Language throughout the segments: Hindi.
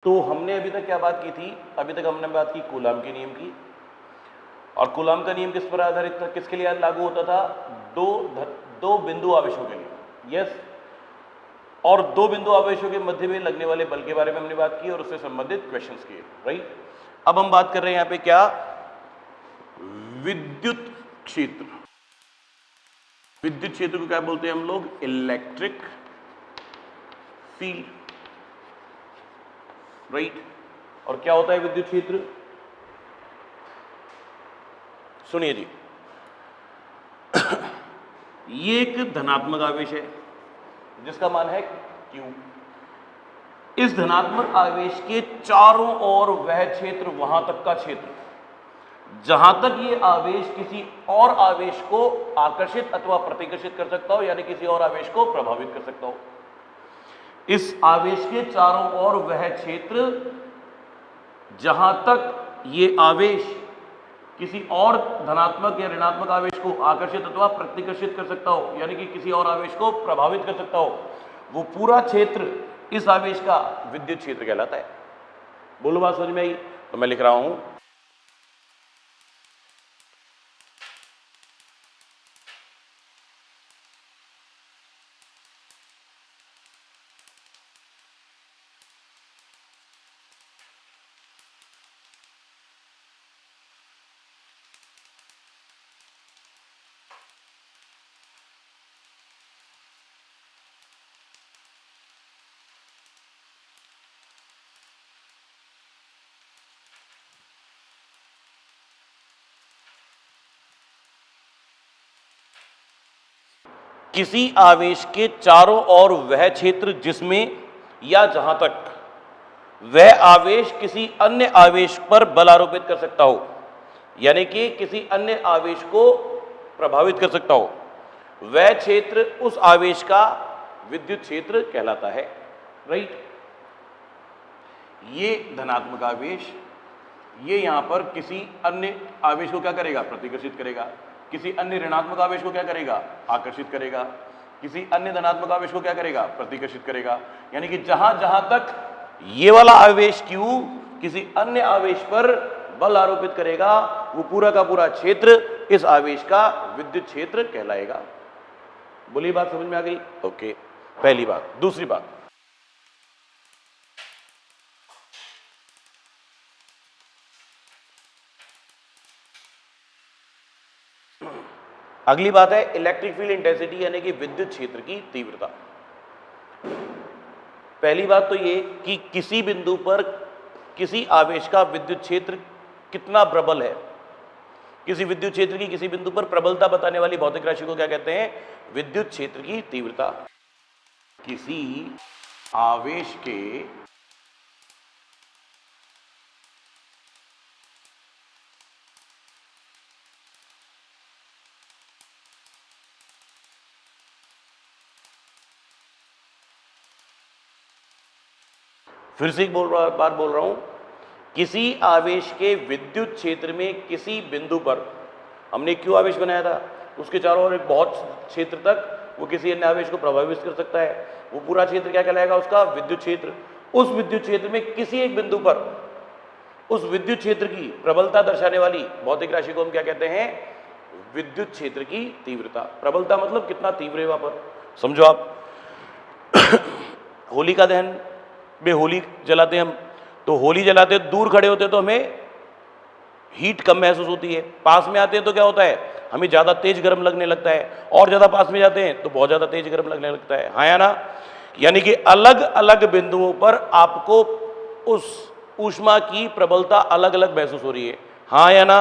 तो हमने अभी तक क्या बात की थी? अभी तक हमने बात की कूलाम के नियम की, और कूलाम का नियम किस पर आधारित था, किसके लिए लागू होता था? दो बिंदु आवेशों के लिए, यस। और दो बिंदु आवेशों के मध्य में लगने वाले बल के बारे में हमने बात की और उससे संबंधित क्वेश्चंस किए, राइट। अब हम बात कर रहे हैं यहां पे क्या? विद्युत क्षेत्र। विद्युत क्षेत्र को क्या बोलते हैं हम लोग? Electric field, right. और क्या होता है विद्युत क्षेत्र? सुनिए जी, ये एक धनात्मक आवेश है जिसका मान है Q। इस धनात्मक आवेश के चारों ओर वह क्षेत्र, वहां तक का क्षेत्र जहां तक ये आवेश किसी और आवेश को आकर्षित अथवा प्रतिकर्षित कर सकता हो, यानी किसी और आवेश को प्रभावित कर सकता हो। इस आवेश के चारों ओर वह क्षेत्र जहां तक ये आवेश किसी और धनात्मक या ऋणात्मक आवेश को आकर्षित अथवा प्रतिकर्षित कर सकता हो, यानी कि किसी और आवेश को प्रभावित कर सकता हो, वो पूरा क्षेत्र इस आवेश का विद्युत क्षेत्र कहलाता है। बोलो बात समझ में आई? तो मैं लिख रहा हूं, किसी आवेश के चारों ओर वह क्षेत्र जिसमें या जहां तक वह आवेश किसी अन्य आवेश पर बल आरोपित कर सकता हो, यानी कि किसी अन्य आवेश को प्रभावित कर सकता हो, वह क्षेत्र उस आवेश का विद्युत क्षेत्र कहलाता है, राइट। ये धनात्मक आवेश, ये यहां पर किसी अन्य आवेश को क्या करेगा? प्रतिकर्षित करेगा। किसी अन्य ऋणात्मक आवेश को क्या करेगा? आकर्षित करेगा। किसी अन्य धनात्मक आवेश को क्या करेगा? प्रतिकर्षित करेगा। यानी कि जहां जहां तक ये वाला आवेश Q किसी अन्य आवेश पर बल आरोपित करेगा, वो पूरा का पूरा क्षेत्र इस आवेश का विद्युत क्षेत्र कहलाएगा। बोलिए, बात समझ में आ गई? ओके, पहली बात। दूसरी बात, अगली बात है इलेक्ट्रिक फील्ड इंटेंसिटी, यानी कि विद्युत क्षेत्र की तीव्रता। पहली बात तो ये कि किसी बिंदु पर किसी आवेश का विद्युत क्षेत्र कितना प्रबल है, किसी विद्युत क्षेत्र की किसी बिंदु पर प्रबलता बताने वाली भौतिक राशि को क्या कहते हैं? विद्युत क्षेत्र की तीव्रता। किसी आवेश के फिर से एक बार बोल रहा हूं, किसी आवेश के विद्युत क्षेत्र में किसी बिंदु पर, हमने क्यों आवेश बनाया था, उसके चारों ओर एक बहुत क्षेत्र तक वो किसी अन्य आवेश को प्रभावित कर सकता है, वो पूरा क्षेत्र क्या कहलाएगा? उसका विद्युत क्षेत्र। उस विद्युत क्षेत्र में किसी एक बिंदु पर उस विद्युत क्षेत्र की प्रबलता दर्शाने वाली भौतिक राशि को हम क्या कहते हैं? विद्युत क्षेत्र की तीव्रता। प्रबलता मतलब कितना तीव्र है वहां पर, समझो आप। होलिका दहन में होली जलाते हम, तो होली जलाते दूर खड़े होते तो हमें हीट कम महसूस होती है, पास में आते हैं तो क्या होता है? हमें ज्यादा तेज गर्म लगने लगता है, और ज्यादा पास में जाते हैं तो बहुत ज्यादा तेज गर्म लगने लगता है, हाँ या ना? यानी कि अलग अलग बिंदुओं पर आपको उस ऊष्मा की प्रबलता अलग अलग महसूस हो रही है, हाँ या ना?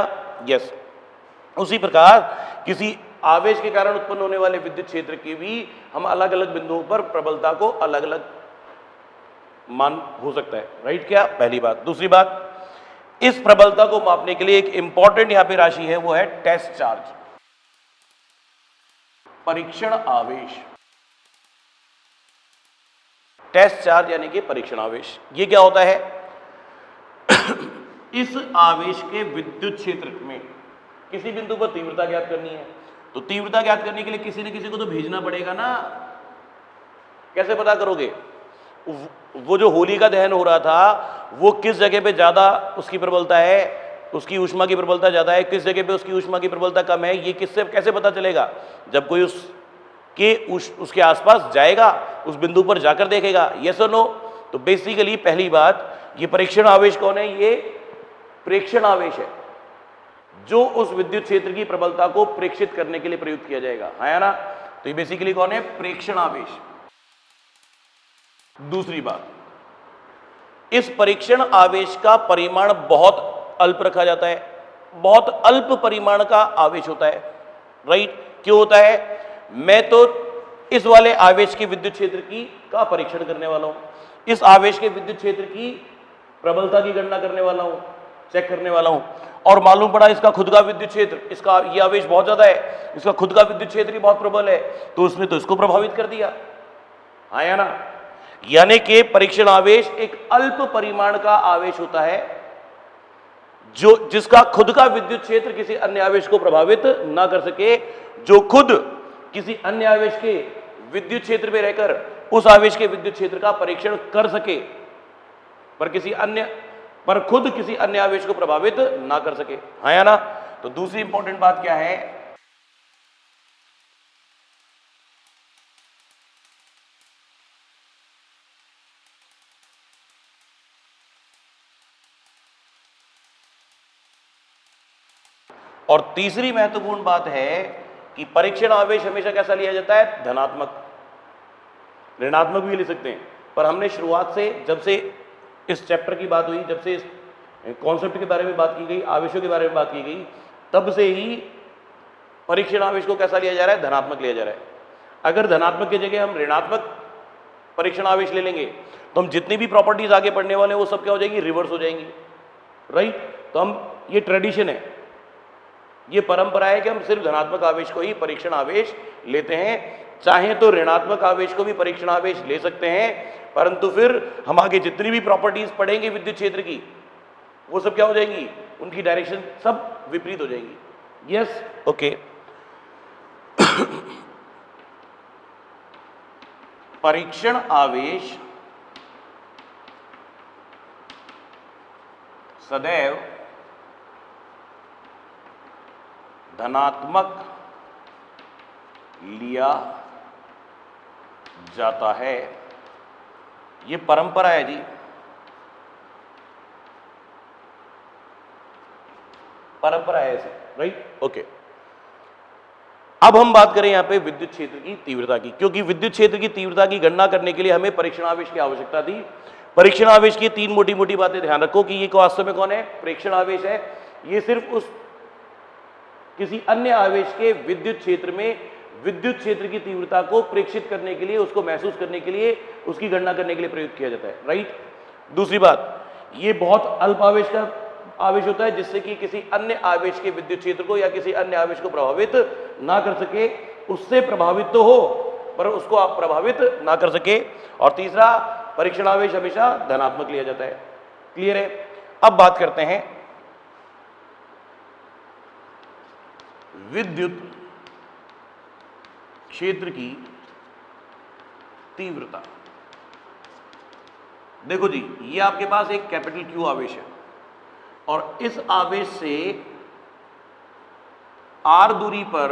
यस। उसी प्रकार किसी आवेश के कारण उत्पन्न होने वाले विद्युत क्षेत्र की भी हम अलग अलग बिंदुओं पर प्रबलता को अलग अलग मान हो सकता है, राइट। क्या? पहली बात। दूसरी बात, इस प्रबलता को मापने के लिए एक इंपॉर्टेंट यहां पे राशि है, वो है टेस्ट चार्ज, परीक्षण आवेश। टेस्ट चार्ज यानी कि परीक्षण आवेश। ये क्या होता है? इस आवेश के विद्युत क्षेत्र में किसी बिंदु पर तीव्रता ज्ञात करनी है, तो तीव्रता ज्ञात करने के लिए किसी न किसी को तो भेजना पड़ेगा ना। कैसे पता करोगे? वो जो होली का दहन हो रहा था वो किस जगह पे ज्यादा उसकी प्रबलता है, उसकी ऊष्मा की प्रबलता ज्यादा है, किस जगह पे उसकी ऊष्मा की प्रबलता कम है, ये किससे कैसे पता चलेगा? जब कोई उसके आसपास जाएगा, उस बिंदु पर जाकर देखेगा। यस और नो? तो बेसिकली पहली बात, ये परीक्षण आवेश कौन है? ये प्रेक्षण आवेश है, जो उस विद्युत क्षेत्र की प्रबलता को प्रेक्षित करने के लिए प्रयुक्त किया जाएगा, है ना? तो ये बेसिकली कौन है? प्रेक्षण आवेश। दूसरी बात, इस परीक्षण आवेश का परिमाण बहुत अल्प रखा जाता है, बहुत अल्प परिमाण का आवेश होता है, राइट? क्यों होता है? मैं तो इस वाले आवेश के विद्युत क्षेत्र की का परीक्षण करने वाला हूं, इस आवेश के विद्युत क्षेत्र की प्रबलता की गणना करने वाला हूं, चेक करने वाला हूं, और मालूम पड़ा इसका खुद का विद्युत क्षेत्र, इसका ये आवेश बहुत ज्यादा है, इसका खुद का विद्युत क्षेत्र ही बहुत प्रबल है, तो उसने तो इसको प्रभावित कर दिया, हाँ या ना? यानी कि परीक्षण आवेश एक अल्प परिमाण का आवेश होता है, जो जिसका खुद का विद्युत क्षेत्र किसी अन्य आवेश को प्रभावित ना कर सके, जो खुद किसी अन्य आवेश के विद्युत क्षेत्र में रहकर उस आवेश के विद्युत क्षेत्र का परीक्षण कर सके, पर खुद किसी अन्य आवेश को प्रभावित ना कर सके, हाँ या ना? तो दूसरी इंपॉर्टेंट बात क्या है? और तीसरी महत्वपूर्ण बात है कि परीक्षण आवेश हमेशा कैसा लिया जाता है? धनात्मक। ऋणात्मक भी ले सकते हैं, पर हमने शुरुआत से, जब से इस चैप्टर की बात हुई, जब से इस कॉन्सेप्ट के बारे में बात की गई, आवेशों के बारे में बात की गई, तब से ही परीक्षण आवेश को कैसा लिया जा रहा है? धनात्मक लिया जा रहा है। अगर धनात्मक की जगह हम ऋणात्मक परीक्षण आवेश ले लेंगे तो हम जितनी भी प्रॉपर्टीज आगे पढ़ने वाले हैं वो सब क्या हो जाएगी? रिवर्स हो जाएंगी, राइट? तो हम, ये ट्रेडिशन है, ये परंपरा है कि हम सिर्फ धनात्मक आवेश को ही परीक्षण आवेश लेते हैं। चाहे तो ऋणात्मक आवेश को भी परीक्षण आवेश ले सकते हैं, परंतु फिर हम आगे जितनी भी प्रॉपर्टीज पढ़ेंगे विद्युत क्षेत्र की, वो सब क्या हो जाएंगी? उनकी डायरेक्शन सब विपरीत हो जाएंगी। Yes, okay. परीक्षण आवेश सदैव धनात्मक लिया जाता है, ये परंपरा है जी, परंपरा है ऐसे, राइट? ओके। अब हम बात करें यहां पे विद्युत क्षेत्र की तीव्रता की, क्योंकि विद्युत क्षेत्र की तीव्रता की गणना करने के लिए हमें परीक्षण आवेश की आवश्यकता थी। परीक्षण आवेश की तीन मोटी मोटी बातें ध्यान रखो कि ये वास्तव में कौन है? प्रेक्षण आवेश है। ये सिर्फ उस किसी अन्य आवेश के विद्युत क्षेत्र में विद्युत क्षेत्र की तीव्रता को प्रेक्षित करने के लिए, उसको महसूस करने के लिए, उसकी गणना करने के लिए प्रयुक्त किया जाता है, राइट? दूसरी बात, ये बहुत अल्प आवेश का आवेश होता है, जिससे कि किसी अन्य आवेश के विद्युत क्षेत्र को या किसी अन्य आवेश को प्रभावित ना कर सके, उससे प्रभावित तो हो पर उसको आप प्रभावित ना कर सके। और तीसरा, परीक्षण आवेश हमेशा धनात्मक लिया जाता है। क्लियर है? अब बात करते हैं विद्युत क्षेत्र की तीव्रता। देखो जी, ये आपके पास एक कैपिटल क्यू आवेश है और इस आवेश से आर दूरी पर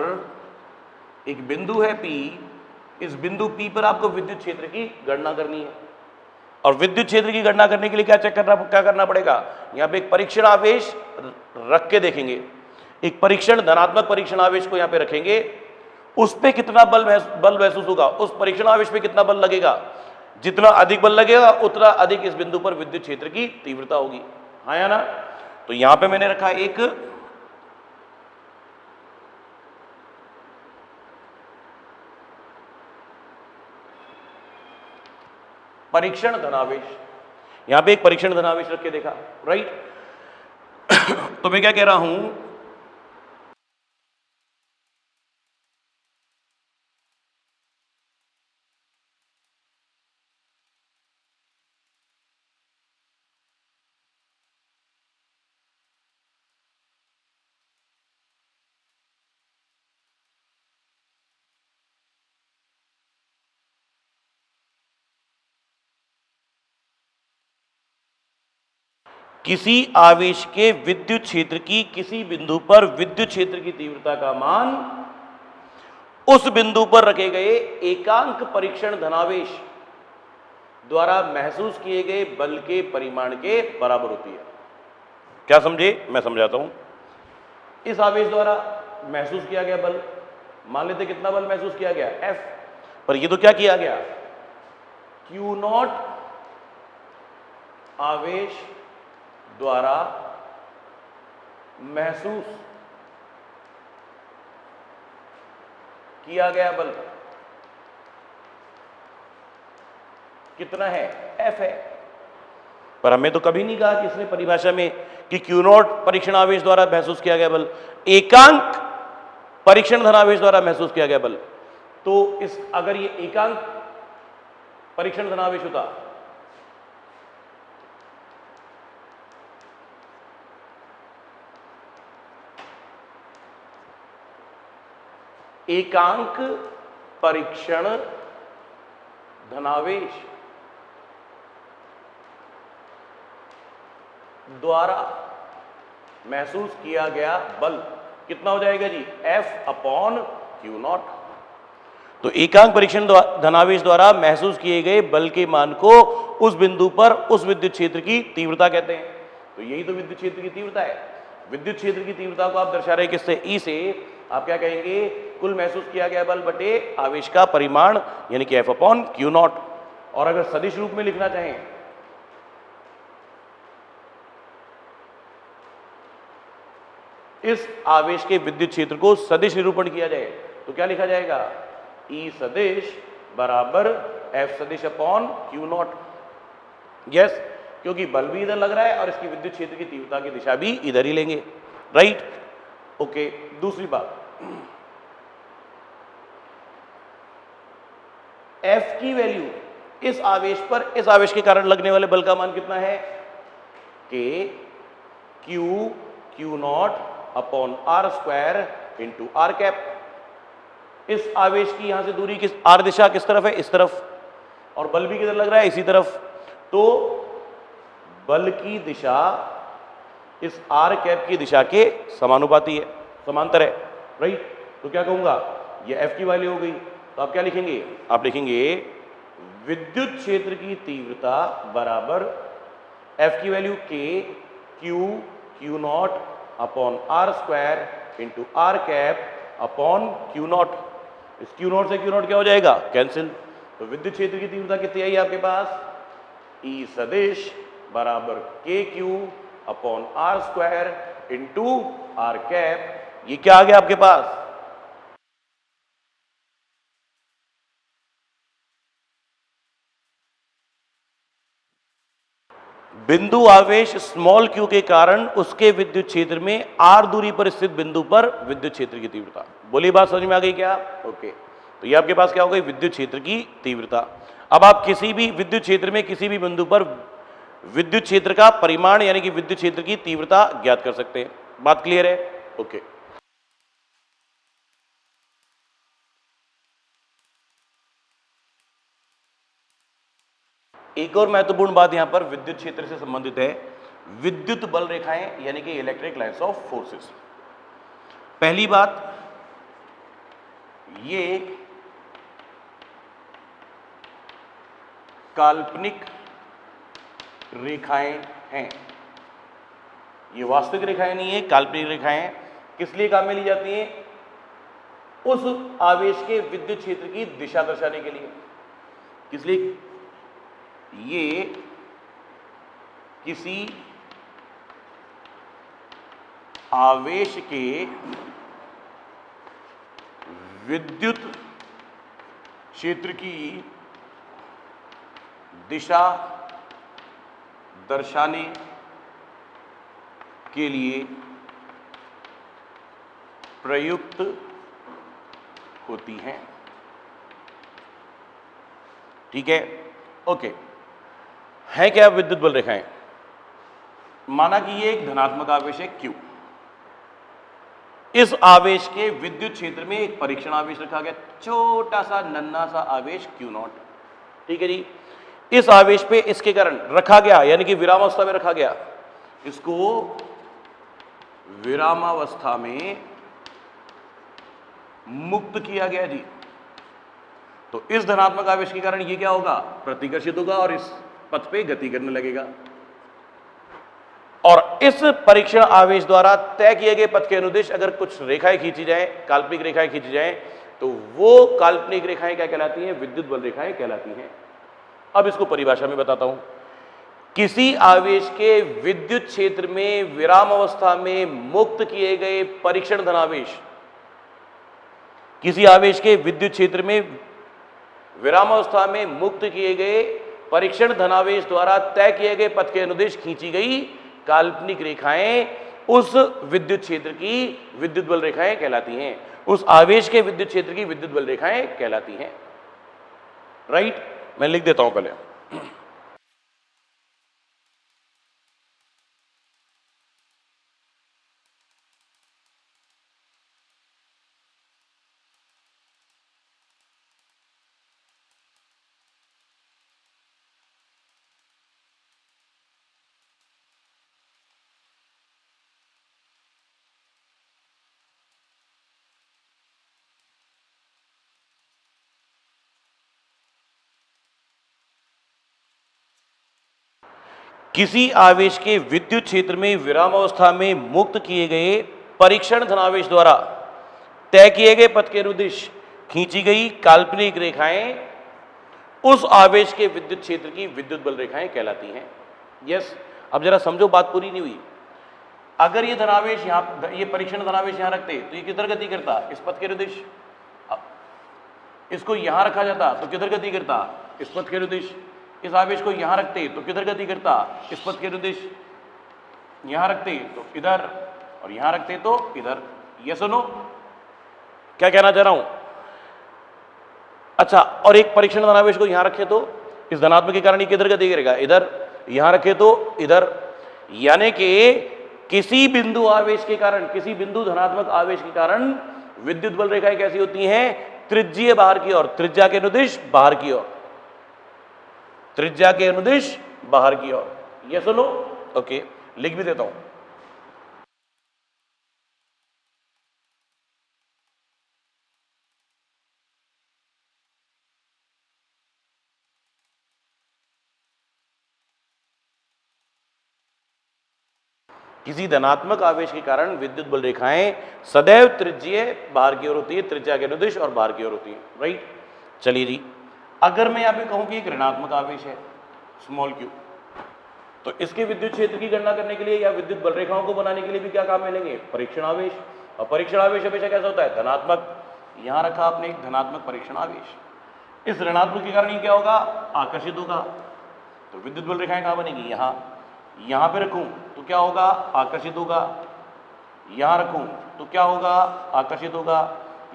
एक बिंदु है P। इस बिंदु P पर आपको विद्युत क्षेत्र की गणना करनी है, और विद्युत क्षेत्र की गणना करने के लिए क्या करना पड़ेगा? यहां पे एक परीक्षण आवेश रख के देखेंगे, एक परीक्षण धनात्मक परीक्षण आवेश को यहां पे रखेंगे, उस पे कितना बल महसूस होगा, उस परीक्षण आवेश पे कितना बल लगेगा, जितना अधिक बल लगेगा उतना अधिक इस बिंदु पर विद्युत क्षेत्र की तीव्रता होगी, हाँ या ना? तो यहां पे मैंने रखा एक परीक्षण धनावेश, यहां पे एक परीक्षण धनावेश रख के देखा, राइट? तो मैं क्या कह रहा हूं, किसी आवेश के विद्युत क्षेत्र की किसी बिंदु पर विद्युत क्षेत्र की तीव्रता का मान उस बिंदु पर रखे गए एकांक परीक्षण धनावेश द्वारा महसूस किए गए बल के परिमाण के बराबर होती है। क्या समझे? मैं समझाता हूं। इस आवेश द्वारा महसूस किया गया बल, मान लेते कितना बल महसूस किया गया? F। पर ये तो क्या किया गया? Q0 आवेश द्वारा महसूस किया गया बल कितना है? F है। पर हमें तो कभी नहीं कहा कि इसने परिभाषा में कि Q0 परीक्षण आवेश द्वारा महसूस किया गया बल एकांक परीक्षण धनावेश द्वारा महसूस किया गया बल। तो इस अगर ये एकांक परीक्षण धनावेश होता एकांक परीक्षण धनावेश द्वारा महसूस किया गया बल कितना हो जाएगा जी? F/Q0। तो एकांक परीक्षण धनावेश द्वारा महसूस किए गए बल के मान को उस बिंदु पर उस विद्युत क्षेत्र की तीव्रता कहते हैं। तो यही तो विद्युत क्षेत्र की तीव्रता है। विद्युत क्षेत्र की तीव्रता को आप दर्शा रहे किससे? E से। आप क्या कहेंगे? कुल महसूस किया गया बल बटे आवेश का परिमाण यानी कि F/Q0। और अगर सदिश रूप में लिखना चाहें इस आवेश के विद्युत क्षेत्र को सदिश निरूपण किया जाए तो क्या लिखा जाएगा? E सदिश बराबर F सदिश/Q0। यस, क्योंकि बल भी इधर लग रहा है और इसकी विद्युत क्षेत्र की तीव्रता की दिशा भी इधर ही लेंगे। Right, okay. दूसरी बात, F की वैल्यू इस आवेश पर इस आवेश के कारण लगने वाले बल का मान कितना है? K Q0/R² into R cap. इस आवेश की यहां से दूरी किस R दिशा किस तरफ है? इस तरफ। और बल भी किधर लग रहा है? इसी तरफ। तो बल की दिशा इस R कैप की दिशा के समानुपाती है, समांतर है। राइट, तो क्या कहूंगा? ये F की वैल्यू हो गई। तो आप क्या लिखेंगे? आप लिखेंगे विद्युत क्षेत्र की तीव्रता बराबर F की value K Q0/R² into R कैप/Q0। इस Q0 से Q0 क्या हो जाएगा? कैंसिल। तो विद्युत क्षेत्र की तीव्रता कितनी आई आपके पास? E सदिश बराबर KQ/R² इंटू R कैप। ये क्या आ गया आपके पास? बिंदु आवेश स्मॉल q के कारण उसके विद्युत क्षेत्र में r दूरी पर स्थित बिंदु पर विद्युत क्षेत्र की तीव्रता। बोली बात समझ में आ गई क्या? ओके। तो ये आपके पास क्या हो गई? विद्युत क्षेत्र की तीव्रता। अब आप किसी भी विद्युत क्षेत्र में किसी भी बिंदु पर विद्युत क्षेत्र का परिमाण यानी कि विद्युत क्षेत्र की तीव्रता ज्ञात कर सकते हैं। बात क्लियर है? ओके। एक और महत्वपूर्ण बात यहां पर विद्युत क्षेत्र से संबंधित है, विद्युत बल रेखाएं यानी कि इलेक्ट्रिक लाइन्स ऑफ फोर्सेस। पहली बात, ये काल्पनिक रेखाएं हैं, ये वास्तविक रेखाएं नहीं है, काल्पनिक रेखाएं। किस लिए काम में ली जाती हैं? उस आवेश के विद्युत क्षेत्र की दिशा दर्शाने के लिए। किस लिए? ये किसी आवेश के विद्युत क्षेत्र की दिशा दर्शाने के लिए प्रयुक्त होती हैं। ठीक है, ओके। है क्या विद्युत बल रेखाएं? माना कि ये एक धनात्मक आवेश है Q। इस आवेश के विद्युत क्षेत्र में एक परीक्षण आवेश रखा गया, छोटा सा नन्हा सा आवेश Q0। ठीक है जी। इस आवेश पे इसके कारण रखा गया यानी कि विरामावस्था में रखा गया इसको विरामावस्था में मुक्त किया गया जी। तो इस धनात्मक आवेश के कारण ये क्या होगा, प्रतिकर्षित होगा और इस पथ पे गति करने लगेगा। और इस परीक्षण आवेश द्वारा तय किए गए पथ के अनुदिश अगर कुछ रेखाएं खींची जाए, काल्पनिक रेखाएं खींची जाए, तो वो काल्पनिक रेखाएं क्या कहलाती हैं, विद्युत बल रेखाएं कहलाती हैं। अब इसको परिभाषा में बताता हूं। किसी आवेश के विद्युत क्षेत्र में विराम अवस्था में मुक्त किए गए परीक्षण धनावेश, किसी आवेश के विद्युत क्षेत्र में विराम अवस्था में मुक्त किए गए परीक्षण धनावेश द्वारा तय किए गए पथ के अनुदिश खींची गई काल्पनिक रेखाएं उस विद्युत क्षेत्र की विद्युत बल रेखाएं कहलाती हैं, उस आवेश के विद्युत क्षेत्र की विद्युत बल रेखाएं कहलाती हैं। राइट, मैं लिख देता हूं पहले। किसी आवेश के विद्युत क्षेत्र में विराम अवस्था में मुक्त किए गए परीक्षण धनावेश द्वारा तय किए गए पथ के अनुदिश खींची गई काल्पनिक रेखाएं उस आवेश के विद्युत क्षेत्र की विद्युत बल रेखाएं कहलाती हैं। यस, अब जरा समझो, बात पूरी नहीं हुई। अगर ये धनावेश यहां, ये परीक्षण धनावेश यहां रखते तो ये किधर गति करता, इस पथ के अनुदिश। इसको यहां रखा जाता तो किधर गति करता, इस पथ के अनुदिश। इस आवेश को यहां रखते तो किधर गति करता, इस पथ के अनुदिश। यहां रखते तो इधर, और यहां रखते तो इधर। ये सुनो क्या कहना चाह रहा हूं। अच्छा, और एक परीक्षण धनावेश को यहां रखे तो इस धनात्मक के कारण ये किधर गति करेगा, इधर। यहां रखे तो इधर। यानी कि किसी बिंदु आवेश के कारण, किसी बिंदु धनात्मक आवेश के कारण विद्युत बल रेखाएं कैसी होती हैं, त्रिज्यीय बाहर की ओर, त्रिज्या के अनुदिश बाहर की ओर, त्रिज्या के अनुदिश बाहर की ओर। ये सुनो, ओके, लिख भी देता हूं। किसी धनात्मक आवेश के कारण विद्युत बल रेखाएं सदैव त्रिज्यीय बाहर की ओर होती है, त्रिज्या के अनुदिश और बाहर की ओर होती है। राइट, चलिए जी। अगर मैं यहां पे कहूं कि एक ऋणात्मक आवेश है, स्मॉल क्यू, तो इसके विद्युत क्षेत्र की गणना करने के लिए या विद्युत बल रेखाओं को बनाने के लिए भी क्या काम मिलेंगे, परीक्षण आवेश। और परीक्षण आवेश हमेशा कैसा होता है, धनात्मक। यहां रखा आपने एक धनात्मक परीक्षण आवेश, इस ऋणात्मक के कारण ये क्या होगा, आकर्षित होगा। तो विद्युत बल रेखाएं कहां बनेगी, यहां पे रखूं तो क्या होगा, आकर्षित होगा। यहां रखूं तो क्या होगा, आकर्षित होगा।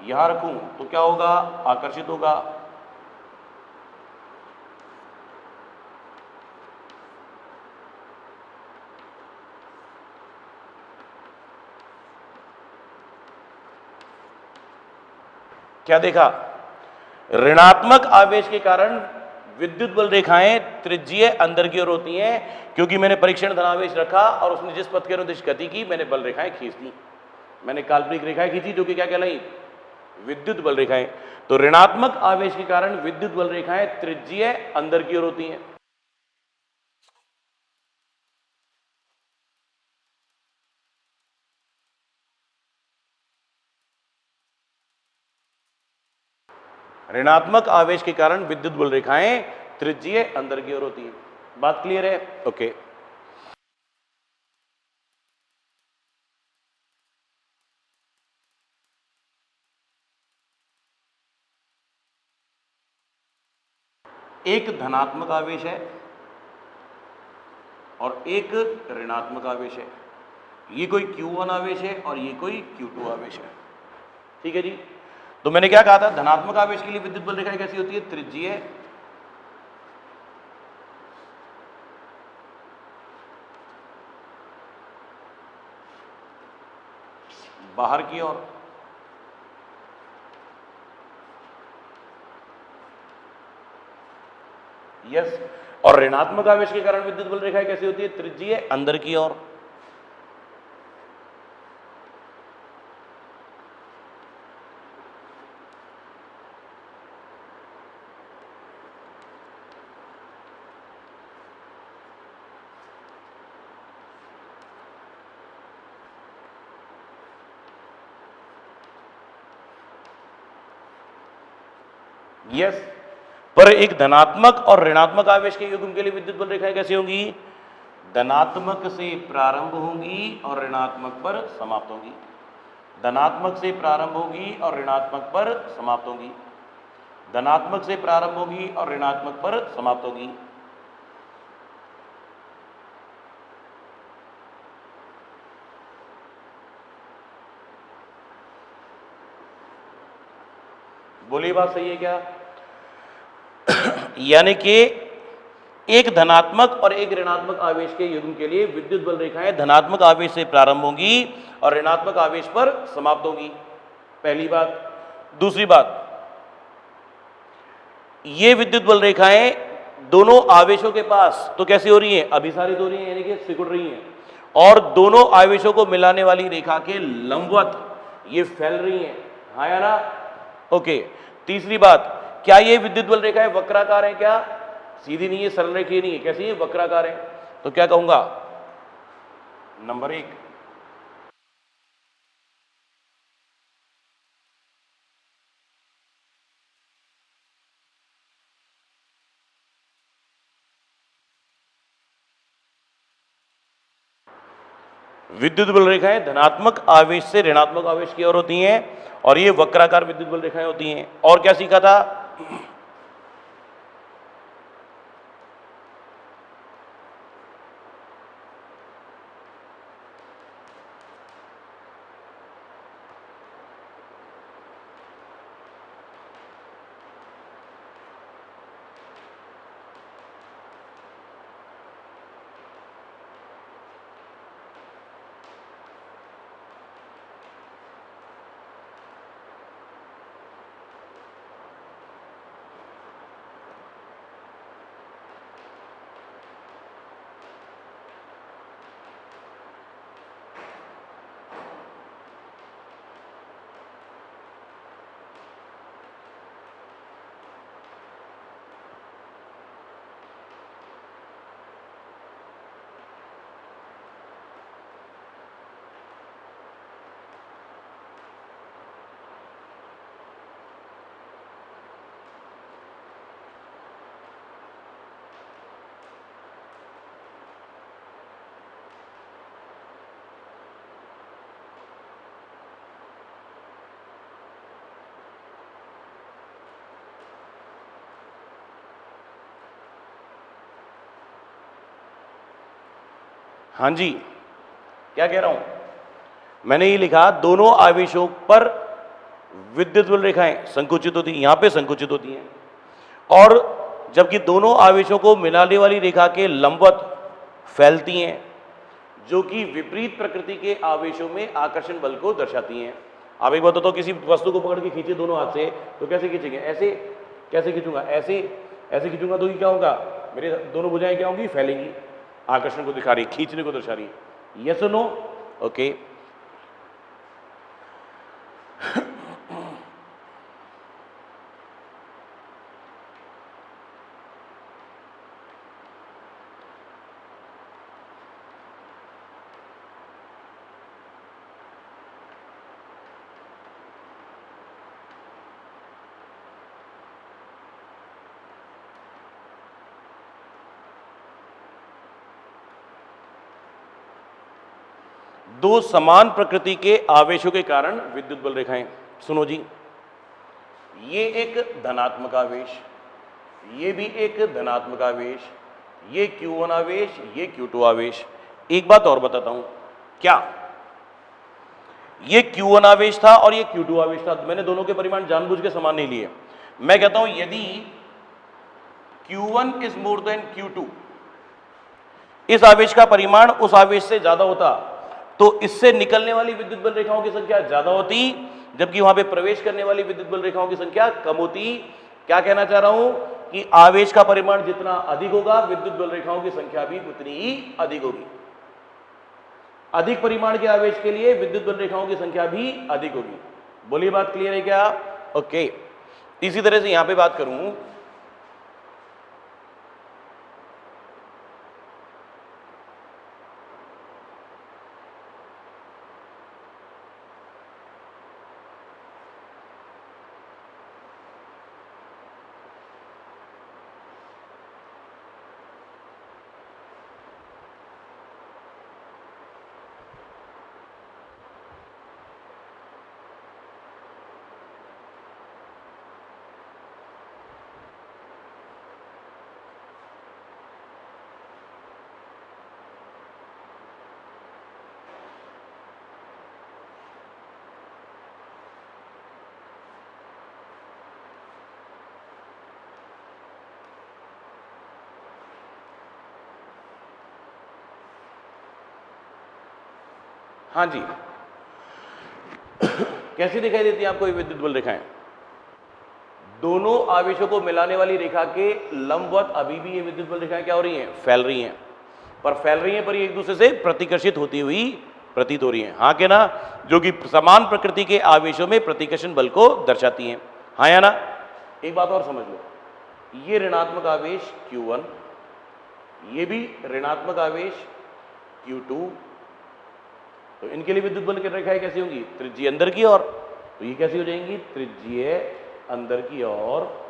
यहां रखूं तो क्या होगा, आकर्षित होगा। क्या देखा, ऋणात्मक आवेश के कारण विद्युत बल रेखाएं त्रिज्यीय अंदर की ओर होती हैं, क्योंकि मैंने परीक्षण धनावेश रखा और उसने जिस पथ के अनुदिश गति की, मैंने बल रेखाएं खींच दी, मैंने काल्पनिक रेखाएं खींची जो कि क्या कहलाई, विद्युत बल रेखाएं। तो ऋणात्मक आवेश के कारण विद्युत बल रेखाएं त्रिज्यीय अंदर की ओर होती हैं। ऋणात्मक आवेश के कारण विद्युत बल रेखाएं त्रिज्यीय अंदर की ओर होती है। बात क्लियर है, ओके। एक धनात्मक आवेश है और एक ऋणात्मक आवेश है। ये कोई Q1 आवेश है और ये कोई Q2 आवेश है। ठीक है जी। तो मैंने क्या कहा था, धनात्मक आवेश के लिए विद्युत बल रेखाएं कैसी होती है, त्रिज्यीय, बाहर की ओर। यस, और ऋणात्मक आवेश के कारण विद्युत बल रेखाएं कैसी होती है, त्रिज्यीय अंदर की ओर। यस, पर एक धनात्मक और ऋणात्मक आवेश के युग्म के लिए विद्युत बल रेखाएं कैसी होंगी? धनात्मक से प्रारंभ होंगी और ऋणात्मक पर समाप्त होंगी। धनात्मक से प्रारंभ होगी और ऋणात्मक पर समाप्त होगी। धनात्मक से प्रारंभ होगी और ऋणात्मक पर समाप्त होगी। बोलिए, बात सही है क्या? यानी कि एक धनात्मक और एक ऋणात्मक आवेश के युग्म के लिए विद्युत बल रेखाएं धनात्मक आवेश से प्रारंभ होंगी और ऋणात्मक आवेश पर समाप्त होंगी। पहली बात। दूसरी बात, ये विद्युत बल रेखाएं दोनों आवेशों के पास तो कैसी हो रही हैं? अभिसारित हो रही हैं, यानी कि सिकुड़ रही हैं, और दोनों आवेशों को मिलाने वाली रेखा के लंबवत ये फैल रही हैं। हाँ या ना? ओके। तीसरी बात, क्या ये विद्युत बल रेखाएं वक्राकार हैं? क्या सीधी नहीं है, सरल रेखीय नहीं है, कैसी है? वक्राकार है। तो क्या कहूंगा? नंबर 1, विद्युत बल रेखाएं धनात्मक आवेश से ऋणात्मक आवेश की ओर होती हैं और ये वक्राकार विद्युत बल रेखाएं होती हैं। और क्या सीखा था? हाँ जी, क्या कह रहा हूं? मैंने ये लिखा, दोनों आवेशों पर विद्युत बल रेखाएं संकुचित होती हैं, यहां पे संकुचित होती हैं, और जबकि दोनों आवेशों को मिलाने वाली रेखा के लंबवत फैलती हैं, जो कि विपरीत प्रकृति के आवेशों में आकर्षण बल को दर्शाती हैं। आप एक बात बताओ, किसी वस्तु को पकड़ के खींचे दोनों हाथ से, तो कैसे खींचेंगे? ऐसे। कैसे खींचूंगा? ऐसे। ऐसे खींचूंगा तो ये क्या होगा? मेरे दोनों भुजाएं क्या होंगी? फैलेंगी, आकर्षण को दिखा रही, खींचने को दर्शा रही। यस और नो? ओके। दो समान प्रकृति के आवेशों के कारण विद्युत बल रेखाएं। सुनो जी, ये एक धनात्मक आवेश, ये भी एक धनात्मक आवेश, ये Q1 आवेश, ये Q2 आवेश। एक बात और बताता हूं, क्या ये Q1 आवेश था और ये Q2 आवेश था? मैंने दोनों के परिमाण जानबूझ के समान नहीं लिए। मैं कहता हूं यदि Q1 is more then Q2, इस आवेश का परिमाण उस आवेश से ज्यादा होता, तो इससे निकलने वाली विद्युत बल रेखाओं की संख्या ज्यादा होती, जबकि वहां पे प्रवेश करने वाली विद्युत बल रेखाओं की संख्या कम होती। क्या कहना चाह रहा हूं? कि आवेश का परिमाण जितना अधिक होगा, विद्युत बल रेखाओं की संख्या भी उतनी ही अधिक होगी। अधिक परिमाण के आवेश के लिए विद्युत बल रेखाओं की संख्या भी अधिक होगी। बोलिए, बात क्लियर है क्या? ओके। इसी तरह से यहां पे बात करूं, हाँ जी, कैसी दिखाई देती है आपको ये विद्युत बल रेखाएं? दोनों आवेशों को मिलाने वाली रेखा के लंबवत अभी भी ये विद्युत बल रेखाएं क्या हो रही हैं? फैल रही हैं, पर ये एक दूसरे से प्रतिकर्षित होती हुई प्रतीत हो रही हैं। हाँ के ना? जो कि समान प्रकृति के आवेशों में प्रतिकर्षण बल को दर्शाती हैं। हाँ या ना? एक बात और समझ लो, ये ऋणात्मक आवेश Q1, ये भी ऋणात्मक आवेश Q2, तो इनके लिए विद्युत बल की रेखाएं कैसी होंगी? त्रिज्यीय अंदर की ओर। तो ये कैसी हो जाएंगी? त्रिज्यीय अंदर की ओर।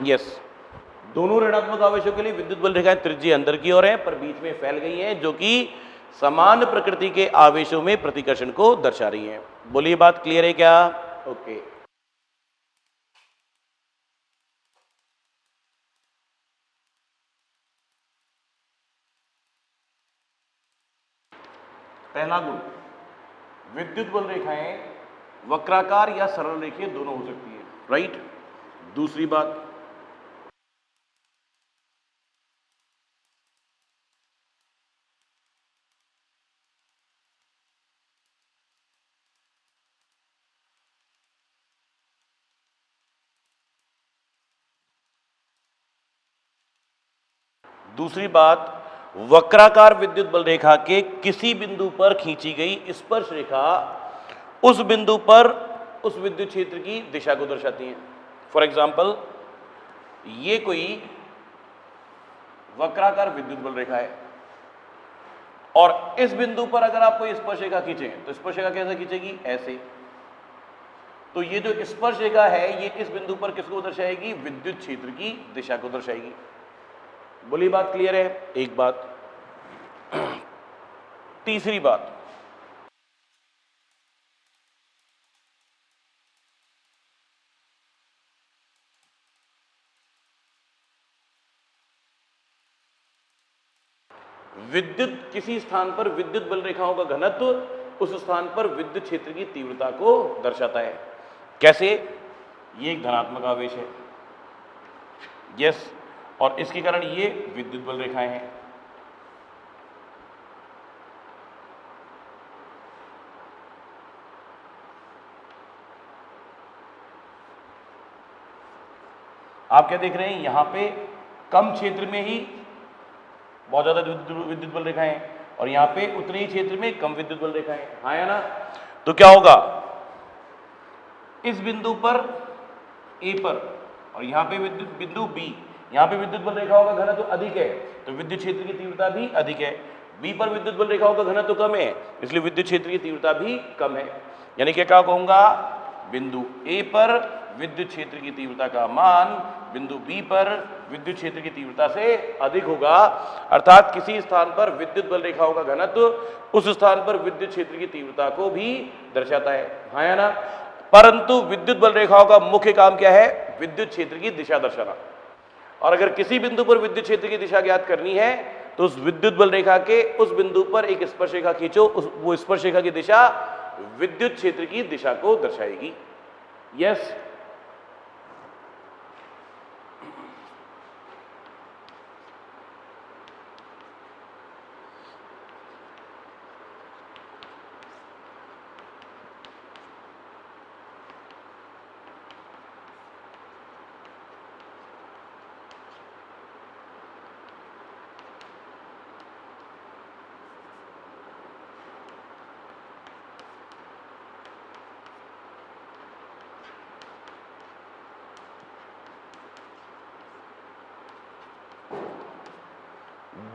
यस, दोनों ऋणात्मक आवेशों के लिए विद्युत बल रेखाएं त्रिज्यीय अंदर की ओर है, पर बीच में फैल गई हैं, जो कि समान प्रकृति के आवेशों में प्रतिकर्षण को दर्शा रही हैं। बोलिए, बात क्लियर है क्या? ओके। पहला गुण, विद्युत बल रेखाएं वक्राकार या सरल रेखीय दोनों हो सकती है, राइट। दूसरी बात, वक्राकार विद्युत बल रेखा के किसी बिंदु पर खींची गई स्पर्श रेखा उस बिंदु पर उस विद्युत क्षेत्र की दिशा को दर्शाती है। फॉर एग्जाम्पल, ये कोई वक्राकार विद्युत बल रेखा है और इस बिंदु पर अगर आप कोई स्पर्श रेखा खींचें तो स्पर्श रेखा कैसे खींचेगी? ऐसे। तो ये जो स्पर्श रेखा है ये इस बिंदु पर किसको दर्शाएगी? विद्युत क्षेत्र की दिशा को दर्शाएगी। बोली, बात क्लियर है? एक बात। तीसरी बात, विद्युत किसी स्थान पर विद्युत बल रेखाओं का घनत्व उस स्थान पर विद्युत क्षेत्र की तीव्रता को दर्शाता है। कैसे? ये एक धनात्मक आवेश है, यस, और इसके कारण ये विद्युत बल रेखाएं हैं। आप क्या देख रहे हैं? यहां पे कम क्षेत्र में ही बहुत ज्यादा विद्युत बल रेखाएं हैं और यहां पे उतने ही क्षेत्र में कम विद्युत बल रेखाएं हैं। हाँ या ना? तो क्या होगा? इस बिंदु पर ए पर और यहां पे विद्युत बिंदु बी, यहां पे विद्युत बल रेखाओं का घनत्व अधिक है तो विद्युत क्षेत्र की तीव्रता भी अधिक है। बी पर विद्युत बल रेखाओं का घनत्व कम है इसलिए विद्युत क्षेत्र की तीव्रता भी कम है। यानी कि क्या कहूंगा? बिंदु ए पर विद्युत क्षेत्र की तीव्रता का मान बिंदु बी पर विद्युत क्षेत्र की तीव्रता से अधिक होगा, अर्थात किसी स्थान पर विद्युत बल रेखाओं का घनत्व उस स्थान पर विद्युत क्षेत्र की तीव्रता को भी दर्शाता है। हाँ या ना? परंतु विद्युत बल रेखाओं का मुख्य काम क्या है? विद्युत क्षेत्र की दिशा दर्शाना। और अगर किसी बिंदु पर विद्युत क्षेत्र की दिशा ज्ञात करनी है तो उस विद्युत बल रेखा के उस बिंदु पर एक स्पर्श रेखा खींचो, वो स्पर्श रेखा की दिशा विद्युत क्षेत्र की दिशा को दर्शाएगी। यस।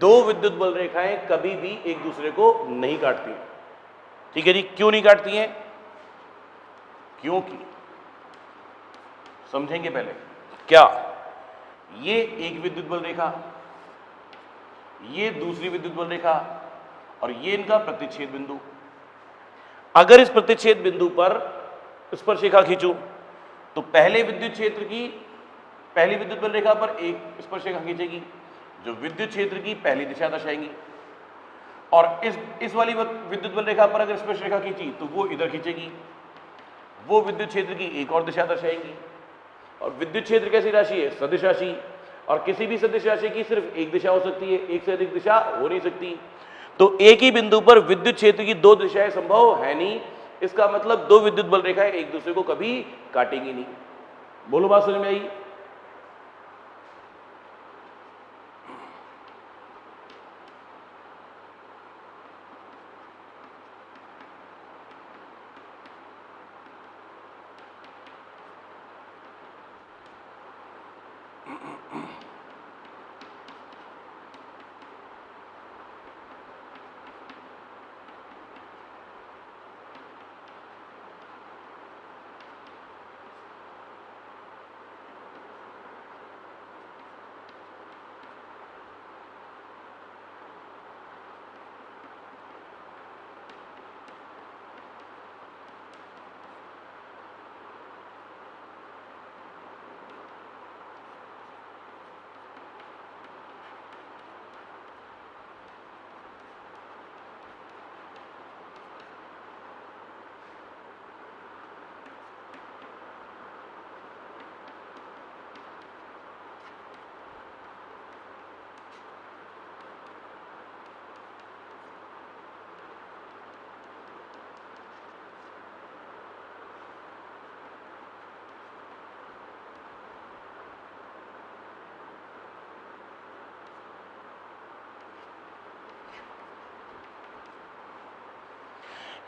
दो विद्युत बल रेखाएं कभी भी एक दूसरे को नहीं काटती हैं। ठीक है जी, क्यों नहीं काटती हैं? क्योंकि समझेंगे पहले क्या, ये एक विद्युत बल रेखा, ये दूसरी विद्युत बल रेखा और ये इनका प्रतिच्छेद बिंदु। अगर इस प्रतिच्छेद बिंदु पर स्पर्शरेखा खींचूं तो पहले विद्युत क्षेत्र की पहली विद्युत बल रेखा पर एक स्पर्शरेखा खींचेगी जो विद्युत क्षेत्र की पहली दिशा दर्शाएंगी, और इस वाली विद्युत बल रेखा पर अगर स्पर्शरेखा खींची तो वो इधर खींचेगी, वो विद्युत क्षेत्र की एक और दिशा दर्शाएंगी। और विद्युत क्षेत्र कैसी राशि है? सदिश राशि, और किसी भी सदिश राशि की सिर्फ एक दिशा हो सकती है, एक से अधिक दिशा हो नहीं सकती। तो एक ही बिंदु पर विद्युत क्षेत्र की दो दिशाएं संभव है नहीं। इसका मतलब दो विद्युत बल रेखाएं एक दूसरे को कभी काटेंगी नहीं। बोलो, बात समझ में आई?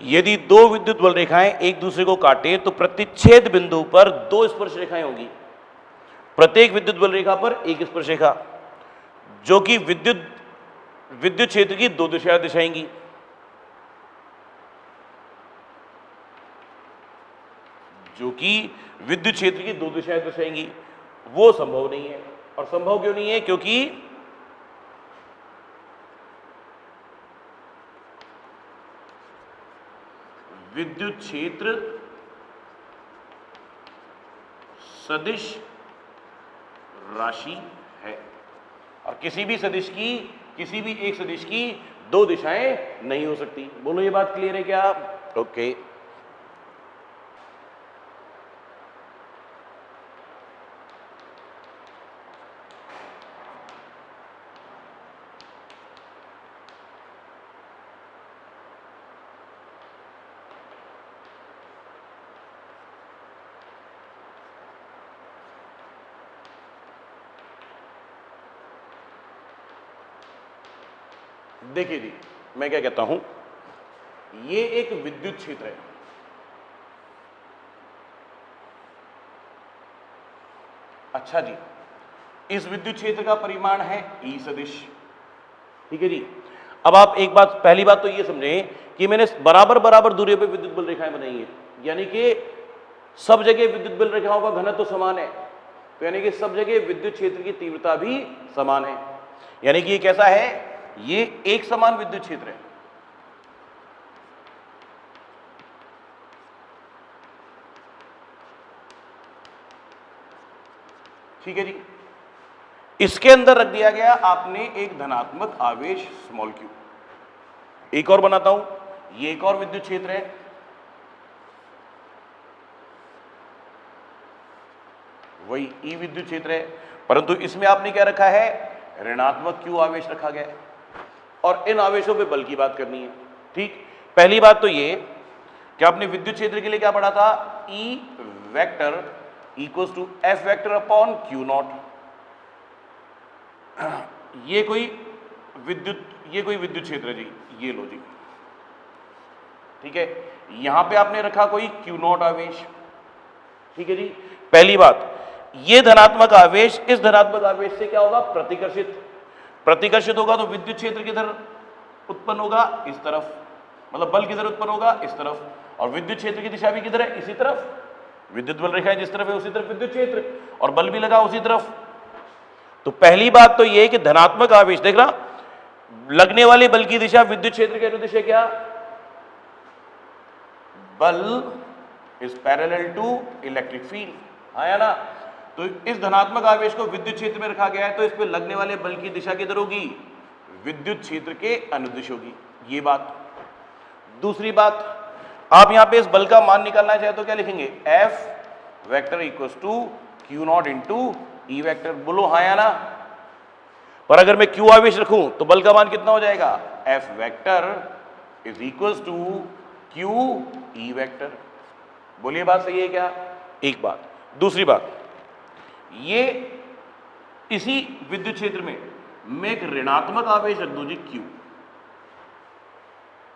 यदि दो विद्युत बल रेखाएं एक दूसरे को काटे तो प्रतिच्छेद बिंदु पर दो स्पर्श रेखाएं होंगी, प्रत्येक विद्युत बल रेखा पर एक स्पर्श रेखा, जो कि विद्युत क्षेत्र की दो दिशाएं दर्शाएंगी। जो कि विद्युत क्षेत्र की दो दिशाएं दर्शाएंगी, वो संभव नहीं है। और संभव क्यों नहीं है? क्योंकि विद्युत क्षेत्र सदिश राशि है, और किसी भी एक सदिश की दो दिशाएं नहीं हो सकती। बोलो, ये बात क्लियर है क्या? ओके। देखिए जी, मैं क्या कहता हूं, ये एक विद्युत क्षेत्र है। अच्छा जी, इस विद्युत क्षेत्र का परिमाण है ई सदिश। ठीक है जी। अब आप एक बात, पहली बात तो ये समझें कि मैंने बराबर बराबर दूरी पे विद्युत बल रेखाएं बनाई है, यानी कि सब जगह विद्युत बल रेखाओं का घनत्व तो समान है, तो यानी कि सब जगह विद्युत क्षेत्र की तीव्रता भी समान है। यानी कि ये कैसा है? ये एक समान विद्युत क्षेत्र है। ठीक है जी। इसके अंदर रख दिया गया आपने एक धनात्मक आवेश स्मॉल q। एक और बनाता हूं, ये एक और विद्युत क्षेत्र है, वही ई विद्युत क्षेत्र है, परंतु इसमें आपने क्या रखा है? ऋणात्मक q आवेश रखा गया है। और इन आवेशों पे बल की बात करनी है। ठीक, पहली बात तो ये कि आपने विद्युत क्षेत्र के लिए क्या पढ़ा था? E vector equals to F vector upon Q naught. ये कोई विद्युत क्षेत्र है जी, ये लो जी। ठीक है, यहां पे आपने रखा कोई Q नॉट आवेश। ठीक है जी। पहली बात, ये धनात्मक आवेश इस धनात्मक आवेश से क्या होगा? प्रतिकर्षित। प्रतिकर्षित होगा तो विद्युत क्षेत्र किधर उत्पन्न होगा, इस तरफ, मतलब बल किधर उत्पन्न होगा, इस तरफ, और विद्युत क्षेत्र की दिशा भी किधर है, इसी तरफ। विद्युत बल रेखाएं जिस तरफ है उसी तरफ विद्युत क्षेत्र, और बल भी लगा उसी तरफ। तो पहली बात तो यह है कि धनात्मक आवेश, देख रहा, लगने वाले बल की दिशा विद्युत क्षेत्र के अनुदिश है क्या, बल is parallel to electric field, हाँ या ना। तो इस धनात्मक आवेश को विद्युत क्षेत्र में रखा गया है, तो इस पे लगने वाले बल की दिशा किधर होगी, विद्युत क्षेत्र के अनुदिश होगी, ये बात। दूसरी बात, आप यहां पे इस बल का मान निकालना चाहे तो क्या लिखेंगे, F vector equals to Q naught into E vector, बोलो हाँ या ना। पर अगर मैं Q आवेश रखूं तो बल का मान कितना हो जाएगा, F vector is equals to Q E vector. बोलिए बात सही है क्या, एक बात। दूसरी बात, ये इसी विद्युत क्षेत्र में मैं एक ऋणात्मक आवेश रख दूं जी Q,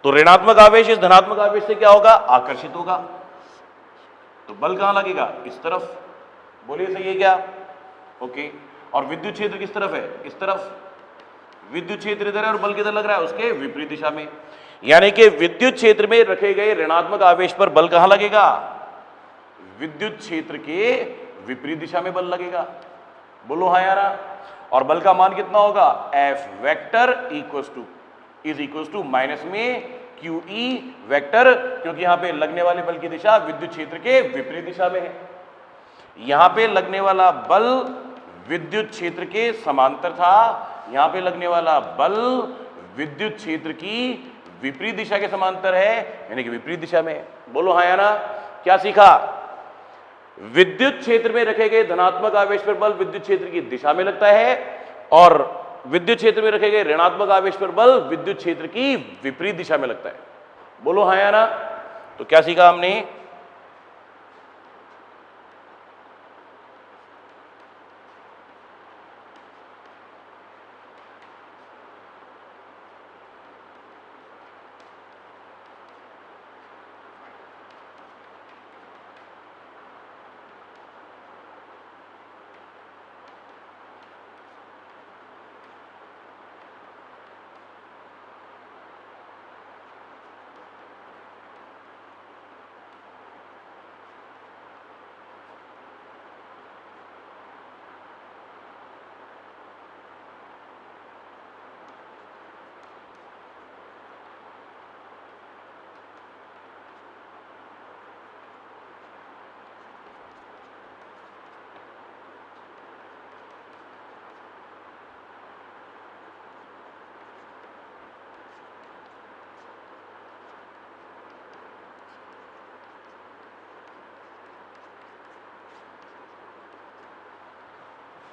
तो ऋणात्मक आवेश इस धनात्मक आवेश से क्या होगा, आकर्षित होगा, तो बल कहां लगेगा, इस तरफ। बोलिए सही है क्या, ओके। और विद्युत क्षेत्र किस तरफ है, इस तरफ, विद्युत क्षेत्र इधर है और बल किधर लग रहा है, उसके विपरीत दिशा में। यानी कि विद्युत क्षेत्र में रखे गए ऋणात्मक आवेश पर बल कहां लगेगा, विद्युत क्षेत्र के विपरीत दिशा में बल लगेगा, बोलो हाँ यारा। और बल का मान कितना होगा, F vector is equals to minus में क्यू ई वेक्टर, क्योंकि यहां पे लगने वाले बल की दिशा विद्युत क्षेत्र के विपरीत दिशा में है। यहां पे लगने वाला बल विद्युत क्षेत्र के समांतर था, यहां पे लगने वाला बल विद्युत क्षेत्र की विपरीत दिशा के समांतर है, यानी कि विपरीत दिशा में है, बोलो हाँ या ना। क्या सीखा, विद्युत क्षेत्र में रखे गए धनात्मक आवेश पर बल विद्युत क्षेत्र की दिशा में लगता है, और विद्युत क्षेत्र में रखे गए ऋणात्मक आवेश पर बल विद्युत क्षेत्र की विपरीत दिशा में लगता है, बोलो हाँ या ना। तो क्या सीखा हमने,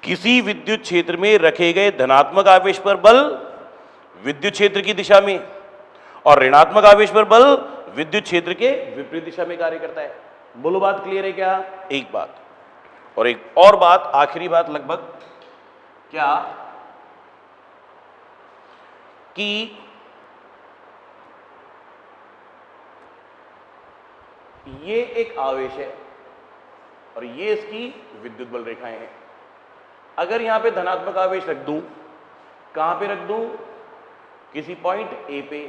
किसी विद्युत क्षेत्र में रखे गए धनात्मक आवेश पर बल विद्युत क्षेत्र की दिशा में और ऋणात्मक आवेश पर बल विद्युत क्षेत्र के विपरीत दिशा में कार्य करता है, बोलो बात क्लियर है क्या, एक बात। और एक और बात, आखिरी बात लगभग, क्या कि ये एक आवेश है और ये इसकी विद्युत बल रेखाएं हैं। अगर यहां पे धनात्मक आवेश रख दूं, कहां पे रख दूं, किसी पॉइंट ए पे,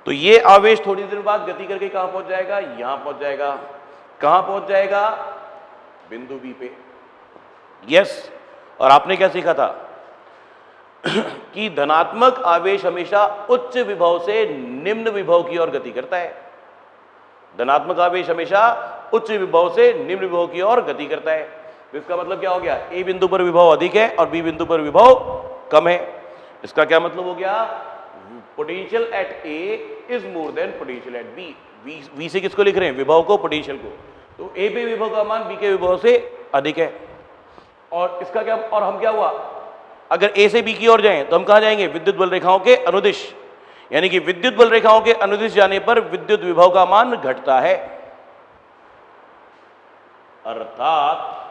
तो ये आवेश थोड़ी देर बाद गति करके कहां पहुंच जाएगा, यहां पहुंच जाएगा। कहां पहुंच जाएगा, बिंदु बी पे। यस। और आपने क्या सीखा था कि धनात्मक आवेश हमेशा उच्च विभव से निम्न विभव की ओर गति करता है। धनात्मक आवेश हमेशा उच्च विभव से निम्न विभव की ओर गति करता है। तो इसका मतलब क्या हो गया, ए बिंदु पर विभव अधिक है और बी बिंदु पर विभव कम है। इसका क्या मतलब हो गया, potential at A is more than potential at B. V से किसको लिख रहे हैं, विभव को, पोटेंशियल को। तो ए पे विभव का मान बी के विभव से अधिक है। और इसका क्या, और हम क्या हुआ, अगर ए से बी की ओर जाएं तो हम कहां जाएंगे, विद्युत बल रेखाओं के अनुदिश। यानी कि विद्युत बल रेखाओं के अनुदिश जाने पर विद्युत विभव का मान घटता है, अर्थात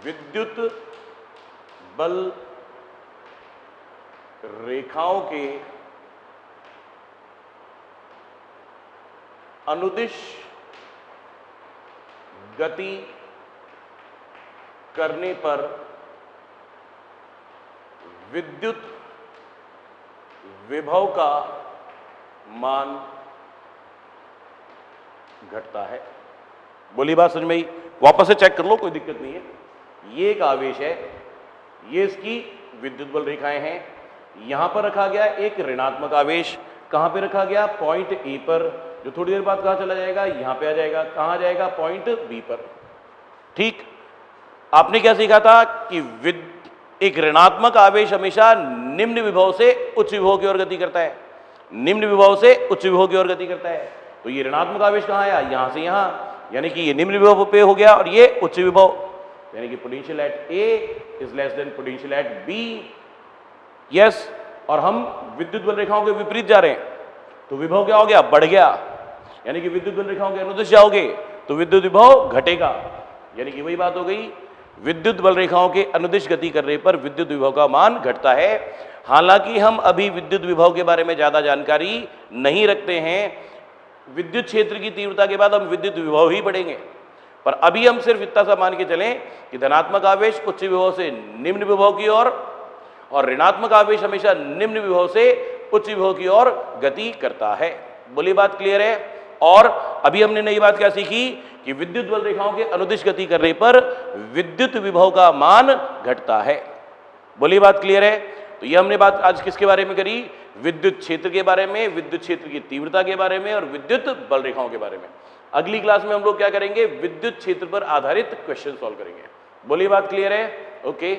विद्युत बल रेखाओं के अनुदिश गति करने पर विद्युत विभव का मान घटता है। बोली बात समझ में आई? वापस से चेक कर लो, कोई दिक्कत नहीं है। ये एक आवेश है, ये इसकी विद्युत बल रेखाएं हैं। यहां पर रखा गया एक ऋणात्मक आवेश, कहां पे रखा गया? पॉइंट ए पर, जो थोड़ी देर बाद कहां चला जाएगा? यहां पे आ जाएगा। कहां जाएगा? पॉइंट बी पर। ठीक, आपने क्या सीखा था कि एक ऋणात्मक आवेश हमेशा निम्न विभव से उच्च विभव की ओर गति करता है, निम्न विभव से उच्च विभव की ओर गति करता है। तो ये ऋणात्मक आवेश कहां आया? यहां से यहां, यानी कि ये निम्न विभव पे हो गया और ये उच्च विभव, यानी कि potential at A is less than potential at B. Yes, और हम विद्युत बल रेखाओं के विपरीत जा रहे हैं, तो विभव क्या हो गया? बढ़ गया। यानी कि विद्युत बल रेखाओं के अनुदिश जाओगे तो विद्युत विभव घटेगा। यानी कि वही बात हो गई, विद्युत बल रेखाओं के अनुदिश गति करने पर विद्युत विभव का मान घटता है। हालांकि हम अभी विद्युत विभव के बारे में ज्यादा जानकारी नहीं रखते हैं, विद्युत क्षेत्र की तीव्रता के बाद हम विद्युत विभव ही पढ़ेंगे, पर अभी हम सिर्फ इतना सा मान के चलें कि धनात्मक आवेश उच्च विभव से निम्न विभव की ओर और ऋणात्मक आवेश हमेशा निम्न विभव से उच्च विभव की ओर गति करता है। बोली बात क्लियर है? और अभी हमने नई बात क्या सीखी कि विद्युत बल रेखाओं के अनुदिश गति करने पर विद्युत विभव का मान घटता है। बोली बात क्लियर है? तो ये हमने बात आज किसके बारे में करी? विद्युत क्षेत्र के बारे में, विद्युत क्षेत्र की तीव्रता के बारे में और विद्युत बल रेखाओं के बारे में। अगली क्लास में हम लोग क्या करेंगे? विद्युत क्षेत्र पर आधारित क्वेश्चन सॉल्व करेंगे। बोली बात क्लियर है? ओके।